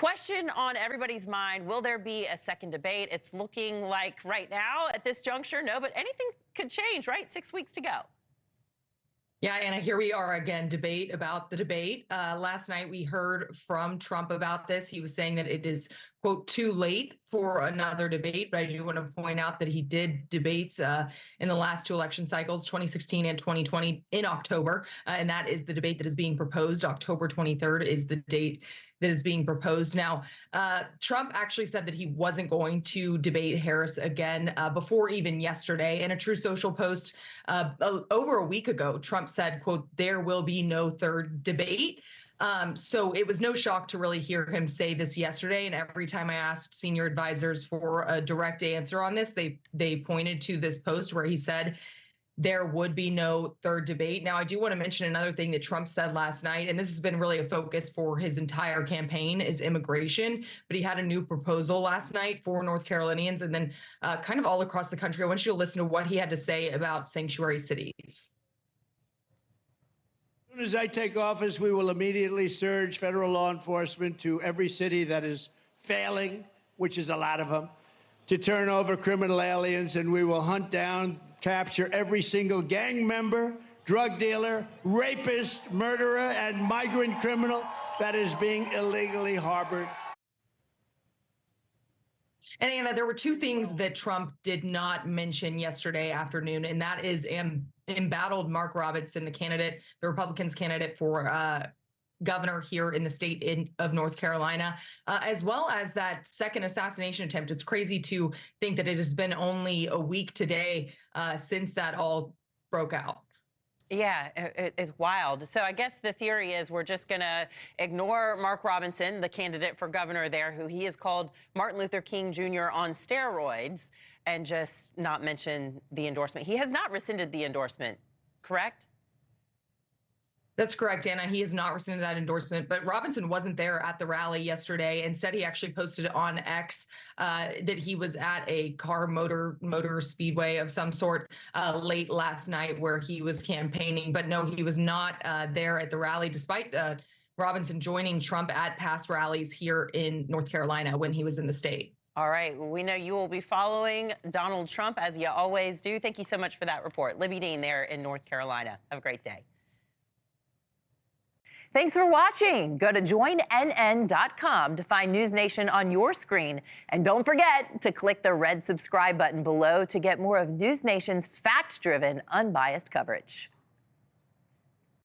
Question on everybody's mind, will there be a second debate? It's looking like right now at this juncture, no, but anything could change, right? 6 weeks to go. Yeah, Anna, here we are again, debate about the debate. Last night we heard from Trump about this. He was saying that it is, quote, too late for another debate. But I do want to point out that he did debates in the last two election cycles, 2016 and 2020, in October. And that is the debate that is being proposed. October 23rd is the date that is being proposed. Now, Trump actually said that he wasn't going to debate Harris again before even yesterday. In a True Social post over a week ago, Trump said, quote, "There will be no third debate." So it was no shock to really hear him say this yesterday. And every time I asked senior advisors for a direct answer on this, they pointed to this post where he said there would be no third debate. Now, I do want to mention another thing that Trump said last night, and this has been really a focus for his entire campaign, is immigration. But he had a new proposal last night for North Carolinians and then kind of all across the country. I want you to listen to what he had to say about sanctuary cities. As soon as I take office, we will immediately surge federal law enforcement to every city that is failing, which is a lot of them, to turn over criminal aliens, and we will hunt down, capture every single gang member, drug dealer, rapist, murderer, and migrant criminal that is being illegally harbored. And Anna, there were two things that Trump did not mention yesterday afternoon, and that is embattled Mark Robinson, the Republicans' candidate for governor here in the state of North Carolina, as well as that second assassination attempt. It's crazy to think that it has been only a week today since that all broke out. Yeah, it's wild. So I guess the theory is we're just going to ignore Mark Robinson, the candidate for governor there, who he has called Martin Luther King Jr. on steroids, and just not mention the endorsement. He has not rescinded the endorsement, correct? That's correct, Anna. He has not rescinded that endorsement, but Robinson wasn't there at the rally yesterday. Instead, he actually posted on X that he was at a motor speedway of some sort late last night where he was campaigning. But no, he was not there at the rally, despite Robinson joining Trump at past rallies here in North Carolina when he was in the state. All right. Well, we know you will be following Donald Trump, as you always do. Thank you so much for that report. Libbey Dean there in North Carolina. Have a great day. Thanks for watching. Go to joinnn.com to find NewsNation on your screen. And don't forget to click the red subscribe button below to get more of NewsNation's fact-driven, unbiased coverage.